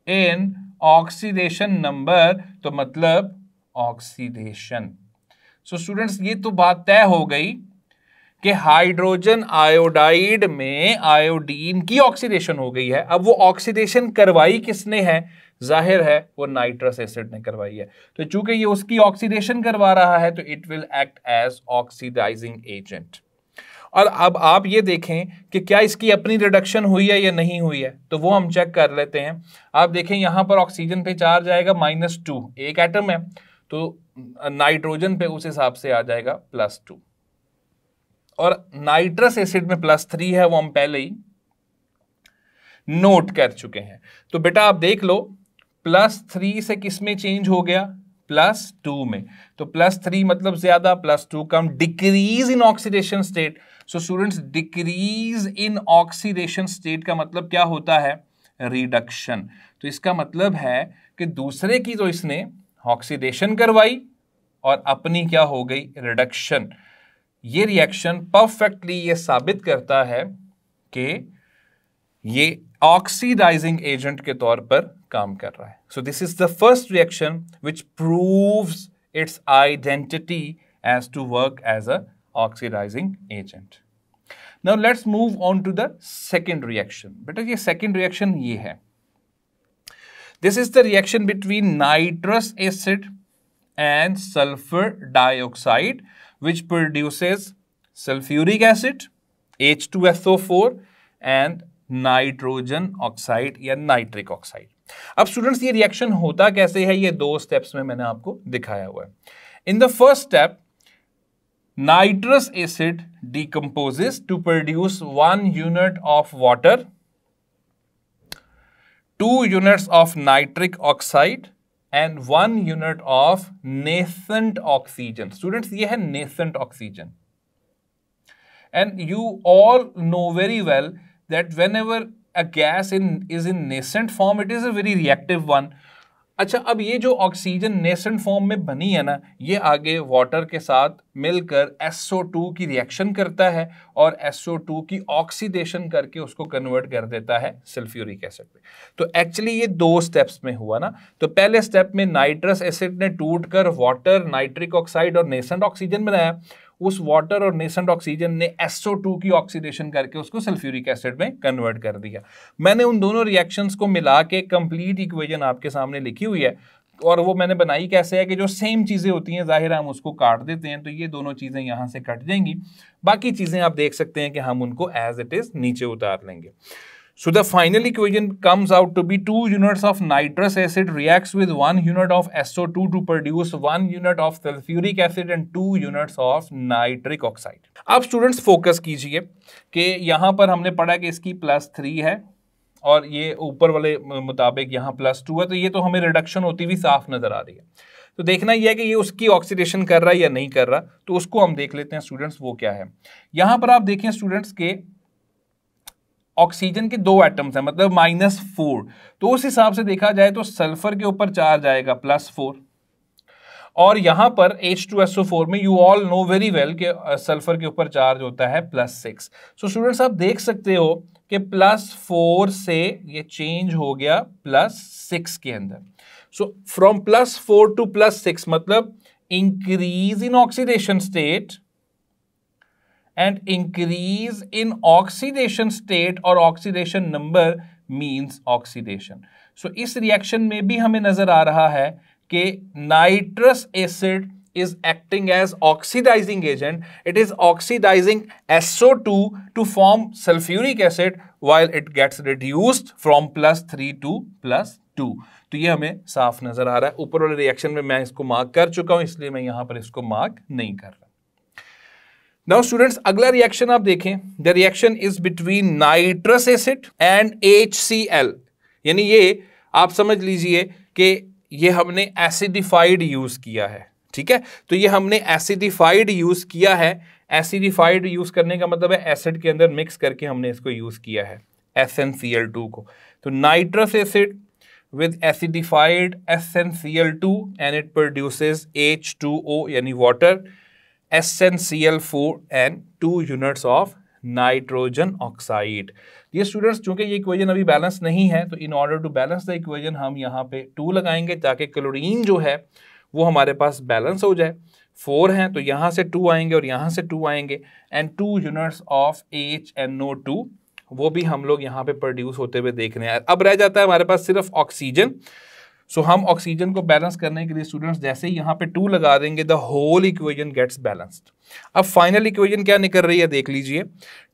इन ऑक्सीडेशन नंबर, तो मतलब ऑक्सीडेशन। सो स्टूडेंट्स ये तो बात तय हो गई कि हाइड्रोजन आयोडाइड में आयोडीन की ऑक्सीडेशन हो गई है। अब वो ऑक्सीडेशन करवाई किसने है? जाहिर है वो नाइट्रस एसिड ने करवाई है। तो चूंकि ये उसकी ऑक्सीडेशन करवा रहा है तो it will act as oxidising agent. और अब आप ये देखें कि क्या इसकी अपनी रिडक्शन हुई है या नहीं हुई है, तो वो हम चेक कर लेते हैं। आप देखें यहां पर ऑक्सीजन पे चार्ज आएगा -2, एक एटम है, तो नाइट्रोजन पे उस हिसाब से आ जाएगा +2, और नाइट्रस एसिड में +3 है, वो हम पहले ही नोट कर चुके हैं। तो बेटा आप देख लो, +3 से किस में चेंज हो गया? +2 में। तो +3 मतलब ज्यादा, +2 कम, decrease in oxidation state. So students decrease in oxidation state का मतलब क्या होता है? रिडक्शन। तो इसका मतलब है कि दूसरे की तो इसने ऑक्सीडेशन करवाई और अपनी क्या हो गई? रिडक्शन। ये रिएक्शन परफेक्टली ये साबित करता है कि ये ऑक्सीडाइजिंग एजेंट के तौर पर काम कर रहा है। So this is the first reaction which proves its identity as to work as a oxidising agent. Now let's move on to the second reaction. बेटा ये सेकेंड रिएक्शन ये है, this is the reaction between nitrous acid and sulfur dioxide, which produces sulfuric acid, H2SO4 and nitrogen oxide या nitric oxide। अब स्टूडेंट्स ये रिएक्शन होता कैसे है, ये 2 स्टेप्स में मैंने आपको दिखाया हुआ है। In the first step, nitrous acid decomposes to produce 1 unit of water, 2 units of nitric oxide and 1 unit of nascent oxygen। Students, ये है nascent oxygen, and you all know very well that whenever a gas is in nascent form, it is a very reactive one। अच्छा, अब ये जो ऑक्सीजन नेसेंट फॉर्म में बनी है ना, ये आगे वाटर के साथ मिलकर SO2 की रिएक्शन करता है और SO2 की ऑक्सीडेशन करके उसको कन्वर्ट कर देता है सल्फ्यूरिक एसिड में। तो एक्चुअली ये 2 स्टेप्स में हुआ ना। तो पहले स्टेप में नाइट्रस एसिड ने टूटकर वाटर, नाइट्रिक ऑक्साइड और नेसेंट ऑक्सीजन बनाया। उस वाटर और नेसेंट ऑक्सीजन ने SO2 की ऑक्सीडेशन करके उसको सल्फ्यूरिक एसिड में कन्वर्ट कर दिया। मैंने उन दोनों रिएक्शंस को मिला के कंप्लीट इक्वेशन आपके सामने लिखी हुई है, और वो मैंने बनाई कैसे है कि जो सेम चीजें होती हैं जाहिर है हम उसको काट देते हैं, तो ये दोनों चीजें यहां से कट जाएंगी, बाकी चीजें आप देख सकते हैं कि हम उनको एज इट इज नीचे उतार लेंगे। So the final equation comes out to be 2 units of nitrous acid reacts with 1 unit of SO2 to produce 1 unit of sulfuric acid and 2 units of nitric oxide। अब स्टूडेंट्स फोकस कीजिए कि यहां पर हमने पढ़ा कि इसकी +3 है और ये ऊपर वाले मुताबिक यहाँ +2 है, तो ये तो हमें रिडक्शन होती हुई साफ नजर आ रही है। तो देखना यह है कि ये उसकी ऑक्सीडेशन कर रहा है या नहीं कर रहा, तो उसको हम देख लेते हैं स्टूडेंट्स, वो क्या है। यहां पर आप देखें स्टूडेंट्स के ऑक्सीजन के 2 एटम्स हैं, मतलब -4, तो उस हिसाब से देखा जाए तो सल्फर के ऊपर चार्ज आएगा +4, और यहां पर H2SO4 में you all know very well कि सल्फर के ऊपर चार्ज होता है +6। सो स्टूडेंट्स आप देख सकते हो कि +4 से ये चेंज हो गया +6 के अंदर। सो फ्रॉम +4 टू +6 मतलब increase in oxidation state and increase in oxidation state और oxidation number means oxidation। So इस reaction में भी हमें नजर आ रहा है कि nitrous acid is acting as oxidizing agent. It is oxidizing SO2 to form sulfuric acid while it gets reduced from +3 to +2। तो ये हमें साफ नजर आ रहा है। ऊपर वाले रिएक्शन में मैं इसको मार्क कर चुका हूं, इसलिए मैं यहां पर इसको मार्क नहीं कर रहा। नाउ स्टूडेंट्स अगला रिएक्शन आप देखें, the reaction is between nitrous acid and HCl, यानी ये आप समझ लीजिए कि ये हमने एसिडिफाइड यूज किया है, ठीक है। तो ये हमने एसिडिफाइड यूज किया है। एसिडिफाइड यूज करने का मतलब है एसिड के अंदर मिक्स करके हमने इसको यूज किया है SnCl2 को। तो nitrous acid with acidified SnCl2 and it produces H2O यानी water, SnCl4 and 2 units of nitrogen oxide. ये स्टूडेंट्स चूंकि ये इक्वेशन अभी बैलेंस नहीं है, तो in order to balance the equation हम यहाँ पे 2 लगाएंगे ताकि क्लोरीन जो है वो हमारे पास बैलेंस हो जाए। 4 हैं तो यहाँ से 2 आएंगे और यहाँ से 2 आएंगे, एंड 2 यूनिट्स ऑफ HNO2 वो भी हम लोग यहाँ पे प्रोड्यूस होते हुए देख रहे हैं। अब रह जाता है हमारे पास सिर्फ ऑक्सीजन। सो हम ऑक्सीजन को बैलेंस करने के लिए स्टूडेंट्स जैसे ही यहाँ पे 2 लगा देंगे, the whole equation gets balanced. अब फाइनल इक्वेशन क्या निकल रही है देख लीजिए,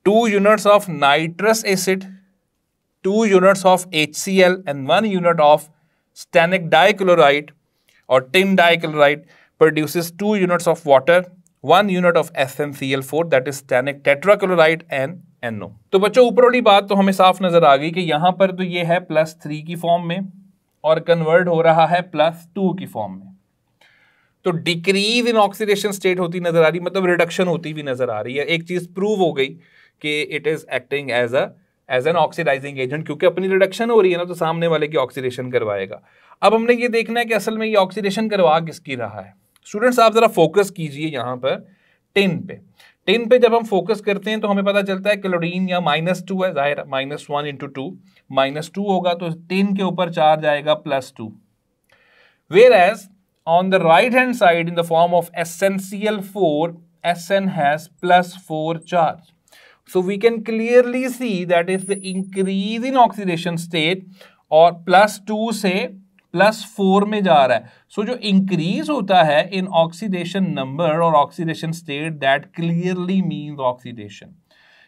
2 units of nitrous acid, 2 units of HCl and 1 unit of stannic dichloride और tin dichloride produces 2 units of water, 1 unit of SnCl4 that is stanic tetrachloride and NO। तो बच्चों ऊपर वाली बात तो हमें साफ नजर आ गई कि यहां पर तो ये है +3 की फॉर्म में और कन्वर्ट हो रहा है +2 की फॉर्म में। तो डिक्रीज इन ऑक्सीडेशन स्टेट होती नजर आ रही, मतलब रिडक्शन होती हुई नजर आ रही है। एक चीज प्रूव हो गई कि it is acting as an oxidising agent, क्योंकि अपनी रिडक्शन हो रही है ना, तो सामने वाले की ऑक्सीडेशन करवाएगा। अब हमने ये देखना है कि असल में ये ऑक्सीडेशन करवा किसकी रहा है। स्टूडेंट्स आप जरा फोकस कीजिए यहाँ पर टिन पे। टिन पे जब हम फोकस करते हैं तो हमें पता चलता है क्लोरीन या -2 है, जाहिर -1 × 2 -2 होगा, तो टिन के ऊपर चार्ज आएगा +2। Whereas on the right hand side in the form of SnCl4, Sn has +4 charge. So we can clearly see that is the increase in oxidation state और +2 से +4 में जा रहा है। सो जो इंक्रीज होता है इन ऑक्सीडेशन नंबर और oxidation state, that clearly means oxidation.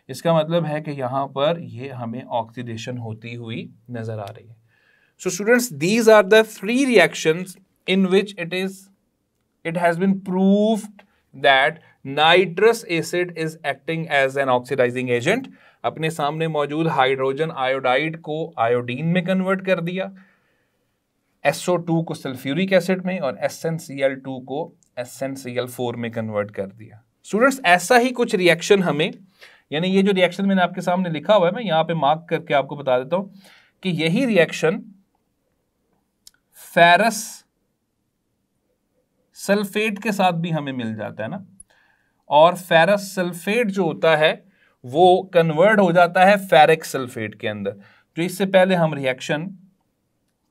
इसका मतलब है कि यहाँ पर ये हमें ऑक्सीडेशन होती हुई नजर आ रही है। So students these are the 3 reactions in which it has been proved that nitrous acid is acting as an oxidising agent. अपने सामने मौजूद हाइड्रोजन आयोडाइड को आयोडीन में कन्वर्ट कर दिया, SO2 को सल्फ्यूरिक एसिड में और SnCl2 को SnCl4 में कन्वर्ट कर दिया। स्टूडेंट्स ऐसा ही कुछ रिएक्शन हमें, यानी ये जो रिएक्शन मैंने आपके सामने लिखा हुआ है, मैं यहाँ पे मार्क करके आपको बता देता हूँ कि यही रिएक्शन फेरस सल्फेट के साथ भी हमें मिल जाता है ना, और फेरस सल्फेट जो होता है वो कन्वर्ट हो जाता है फेरिक सल्फेट के अंदर। तो इससे पहले हम रिएक्शन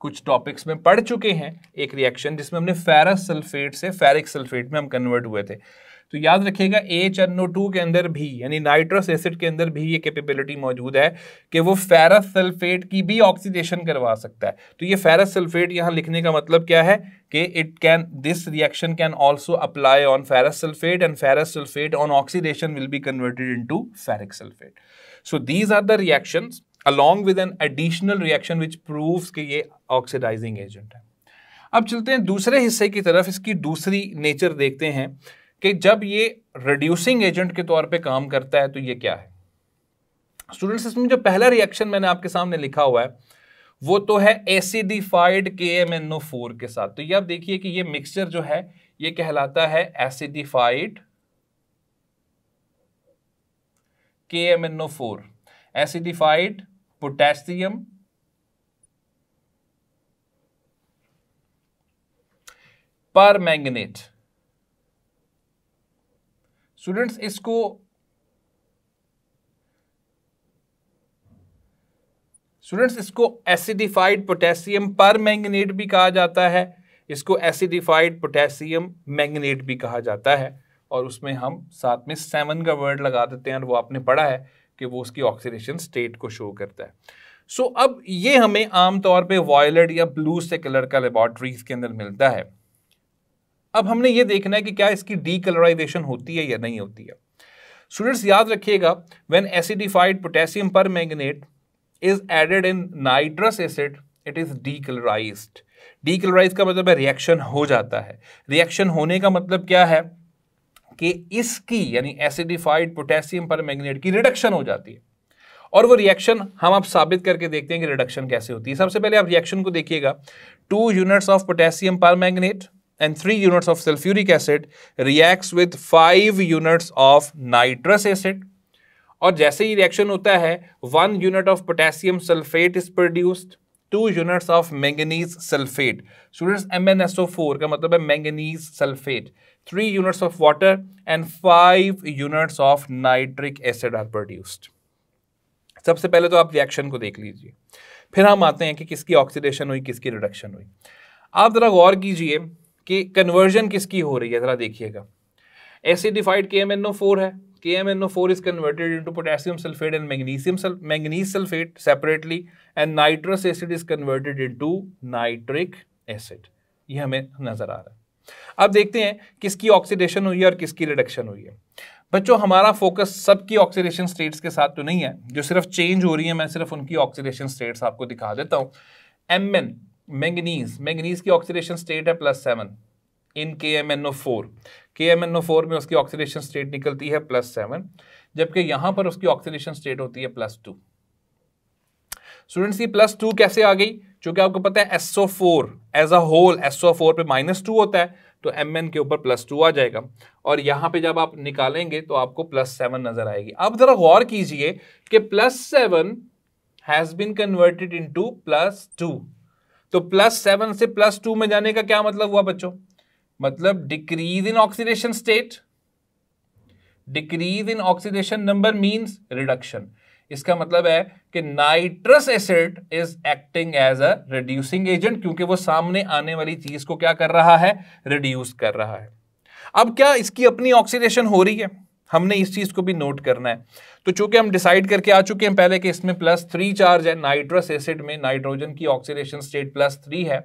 कुछ टॉपिक्स में पढ़ चुके हैं, एक रिएक्शन जिसमें हमने फेरस सल्फेट से फेरिक सल्फेट में हम कन्वर्ट हुए थे। तो याद रखिएगा HNO2 के अंदर भी, यानी नाइट्रस एसिड के अंदर भी ये कैपेबिलिटी मौजूद है कि वो फेरस सल्फेट की भी ऑक्सीडेशन करवा सकता है। तो ये फेरस सल्फेट यहाँ लिखने का मतलब क्या है कि this reaction can also apply on ferrous sulphate and ferrous sulphate on oxidation will be converted into ferric sulphate. So these are the reactions along with an additional reaction which proves कि ये ऑक्सीडाइजिंग एजेंट है। अब चलते हैं दूसरे हिस्से की तरफ, इसकी दूसरी नेचर देखते हैं कि जब ये रिड्यूसिंग एजेंट के तौर पे काम करता है तो ये क्या है। स्टूडेंट्स इसमें जो पहला रिएक्शन मैंने आपके सामने लिखा हुआ है वो तो है एसिडिफाइड KMNO4 के साथ। तो ये आप देखिए कि ये मिक्सचर जो है ये कहलाता है acidified KMNO4, acidified potassium permanganate. Students इसको एसिडिफाइड पोटेशियम परमैंगनेट भी कहा जाता है, इसको एसिडिफाइड पोटेशियम मैंगनेट भी कहा जाता है, और उसमें हम साथ में 7 का वर्ड लगा देते हैं और वो आपने पढ़ा है कि वो उसकी ऑक्सीडेशन स्टेट को शो करता है। सो अब ये हमें आमतौर पे वायलेट या ब्लू से कलर का लेबोरेटरीज के अंदर मिलता है। अब हमने ये देखना है कि क्या इसकी डीकलराइजेशन होती है या नहीं होती है। स्टूडेंट्स याद रखिएगा, when acidified potassium permanganate is added in nitrous acid it is decolourised. Decolourise का मतलब है रिएक्शन हो जाता है। रिएक्शन होने का मतलब क्या है कि इसकी यानी एसिडिफाइड पोटेशियम परमैंगनेट की रिडक्शन हो जाती है, और वो रिएक्शन हम अब साबित करके देखते हैं कि रिडक्शन कैसे होती है। सबसे पहले आप रिएक्शन को देखिएगा, 2 units of potassium permanganate and 3 units of sulfuric acid reacts with 5 units of nitrous acid, और जैसे ही रिएक्शन होता है 1 unit of potassium sulfate is produced, 2 units of manganese sulphate. Students MnSO4 का मतलब है manganese sulphate. 3 units of water and 5 units of nitric acid are produced. सबसे पहले तो आप रिएक्शन को देख लीजिए, फिर हम आते हैं कि किसकी ऑक्सीडेशन हुई, किसकी रिडक्शन हुई। आप जरा गौर कीजिए कि कन्वर्जन किसकी हो रही है, जरा देखिएगा। एसिडिफाइड KMnO4 है, KMnO4 is converted into potassium sulfate and manganese sulfate separately, and nitrous acid is converted into nitric acid। ये हमें नजर आ रहा है। अब देखते हैं किसकी ऑक्सीडेशन हुई है और किसकी रिडक्शन हुई है। बच्चों हमारा फोकस सबकी ऑक्सीडेशन स्टेट्स के साथ तो नहीं है, जो सिर्फ चेंज हो रही है मैं सिर्फ उनकी ऑक्सीडेशन स्टेट्स आपको दिखा देता हूं। Mn मैंगनीज की ऑक्सीडेशन स्टेट है +7 इन KMnO4। KMnO4 में उसकी ऑक्सीडेशन स्टेट निकलती है +7, जबकि यहां पर उसकी ऑक्सीडेशन स्टेट होती है +2। स्टूडेंट्स ये +2 कैसे आ गई? क्योंकि आपको पता है SO4 as a whole SO4 पे -2 होता है, तो Mn के ऊपर +2 आ जाएगा, और यहां पे जब आप निकालेंगे तो आपको +7 नजर आएगी। अब जरा गौर कीजिए कि +7 हैज बीन कन्वर्टेड इनटू +2, तो +7 से +2 में जाने का क्या मतलब हुआ बच्चों? मतलब decrease in oxidation state, decrease in oxidation number means reduction. इसका मतलब है कि nitrous acid is acting as a reducing agent, क्योंकि वो सामने आने वाली चीज को क्या कर रहा है? रिड्यूस कर रहा है। अब क्या इसकी अपनी ऑक्सीडेशन हो रही है? हमने इस चीज को भी नोट करना है। तो चूंकि हम डिसाइड करके आ चुके हैं पहले कि इसमें +3 चार्ज है, नाइट्रस एसिड में नाइट्रोजन की ऑक्सीडेशन स्टेट +3 है,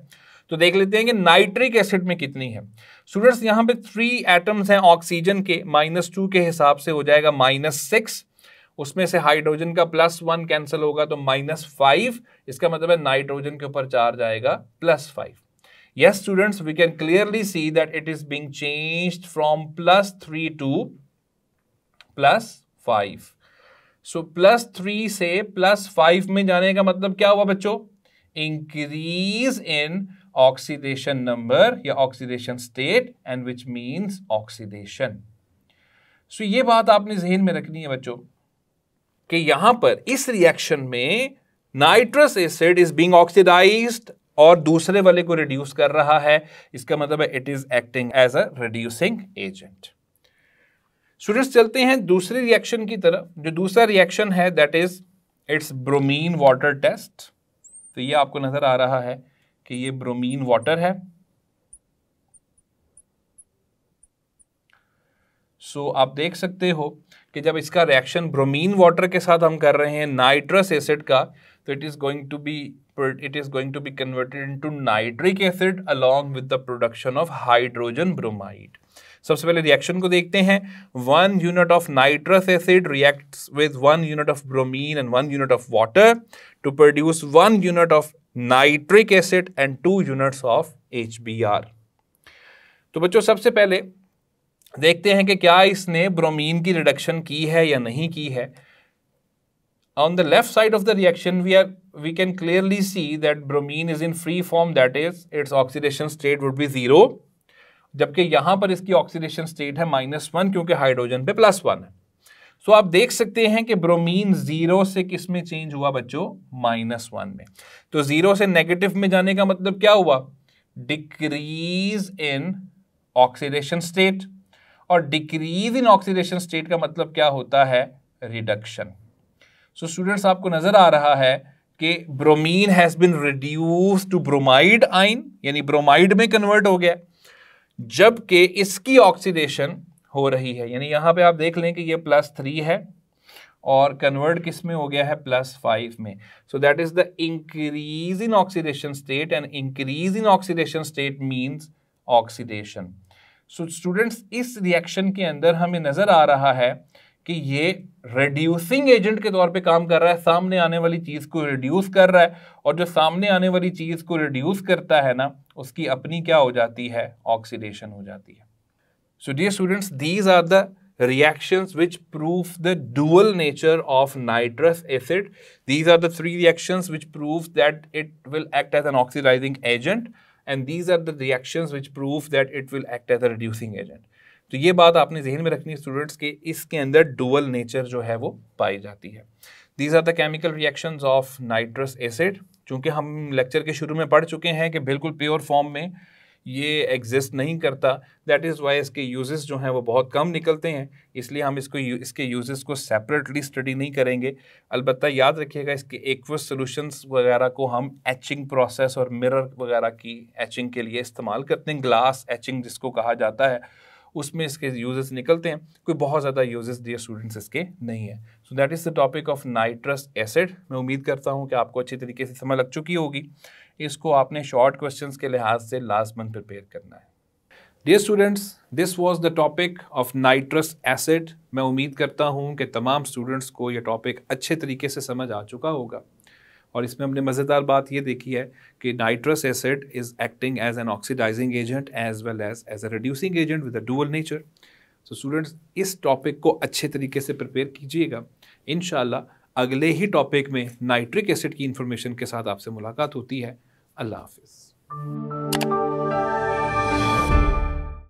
तो देख लेते हैं कि नाइट्रिक एसिड में कितनी है। स्टूडेंट्स यहां पे 3 एटम्स हैं ऑक्सीजन के, -2 के हिसाब से हो जाएगा -6, उसमें से हाइड्रोजन का +1 कैंसिल होगा तो -5, इसका मतलब है नाइट्रोजन के ऊपर चार्ज आएगा +5। Yes students, we can clearly see that it is being changed from +3 to +5। So +3 से +5 में जाने का मतलब क्या हुआ बच्चों? इंक्रीज इन ऑक्सीडेशन नंबर या oxidation state, and which means oxidation. So ये बात आपने ज़हन में रखनी है बच्चों कि यहां पर इस रिएक्शन में nitrous acid is being oxidised और दूसरे वाले को रिड्यूस कर रहा है। इसका मतलब है it is acting as a reducing agent. Students चलते हैं दूसरी रिएक्शन की तरफ। जो दूसरा रिएक्शन है that is its bromine water test. तो ये आपको नजर आ रहा है कि ये ब्रोमीन वाटर है। सो आप देख सकते हो कि जब इसका रिएक्शन ब्रोमीन वाटर के साथ हम कर रहे हैं नाइट्रस एसिड का, तो it is going to be converted into nitric acid along with the production of hydrogen bromide. सबसे पहले रिएक्शन को देखते हैं। 1 unit of nitrous acid reacts with 1 unit of bromine and 1 unit of water to produce 1 unit of nitric acid and 2 units of HBr। तो बच्चों सबसे पहले देखते हैं कि क्या इसने ब्रोमीन की रिडक्शन की है या नहीं की है। On the left side of the reaction, we can clearly see that bromine is in free form, that is its oxidation state would be 0, जबकि यहां पर इसकी ऑक्सीडेशन स्टेट है -1 क्योंकि हाइड्रोजन पे +1 है। सो आप देख सकते हैं कि ब्रोमीन 0 से किस में चेंज हुआ बच्चों? -1 में। तो 0 से नेगेटिव में जाने का मतलब क्या हुआ? डिक्रीज इन ऑक्सीडेशन स्टेट, और डिक्रीज इन ऑक्सीडेशन स्टेट का मतलब क्या होता है? रिडक्शन। सो स्टूडेंट्स आपको नजर आ रहा है कि bromine has been reduced to bromide ion, यानी ब्रोमाइड में कन्वर्ट हो गया, जबकि इसकी ऑक्सीडेशन हो रही है। यानी यहां पे आप देख लें कि ये +3 है और कन्वर्ट किस में हो गया है? +5 में। So that is the increase in oxidation state, and increase in oxidation state means oxidation. So students इस रिएक्शन के अंदर हमें नजर आ रहा है कि ये रिड्यूसिंग एजेंट के तौर पे काम कर रहा है, सामने आने वाली चीज को रिड्यूस कर रहा है, और जो सामने आने वाली चीज को रिड्यूस करता है ना, उसकी अपनी क्या हो जाती है? ऑक्सीडेशन हो जाती है। So dear students, these are the reactions which prove the dual nature of nitrous acid. These are the 3 reactions which prove that it will act as an oxidizing agent, and these are the reactions which prove that it will act as a reducing agent. तो ये बात आपने ज़हन में रखनी है स्टूडेंट्स के इसके अंदर डुअल नेचर जो है वो पाई जाती है। These are the chemical reactions of nitrous acid, चूँकि हम लेक्चर के शुरू में पढ़ चुके हैं कि बिल्कुल प्योर फॉर्म में ये एग्जिस्ट नहीं करता, दैट इज़ वाई इसके यूजेस जो हैं वो बहुत कम निकलते हैं, इसलिए हम इसके यूजेस को सेपरेटली स्टडी नहीं करेंगे। अलबत्ता याद रखिएगा इसके एक्वस सॉल्यूशंस वगैरह को हम एचिंग प्रोसेस और मिरर वगैरह की एचिंग के लिए इस्तेमाल करते हैं, ग्लास एचिंग जिसको कहा जाता है, उसमें इसके यूजेस निकलते हैं। कोई बहुत ज़्यादा यूजेस डियर स्टूडेंट्स इसके नहीं है। So that is the topic of nitrous acid. मैं उम्मीद करता हूँ कि आपको अच्छी तरीके से समझ लग चुकी होगी। इसको आपने शॉर्ट क्वेश्चंस के लिहाज से लास्ट मंथ प्रिपेयर करना है। Dear students, this was the topic of nitrous acid. मैं उम्मीद करता हूँ कि तमाम स्टूडेंट्स को ये टॉपिक अच्छे तरीके से समझ आ चुका होगा और इसमें हमने मज़ेदार बात ये देखी है कि nitrous acid is acting as an oxidising agent as well as a reducing agent with a dual nature. So students, इस टॉपिक को अच्छे तरीके से प्रिपेयर कीजिएगा। इंशाल्लाह अगले ही टॉपिक में नाइट्रिक एसिड की इंफॉर्मेशन के साथ आपसे मुलाकात होती है। अल्लाह हाफिज़।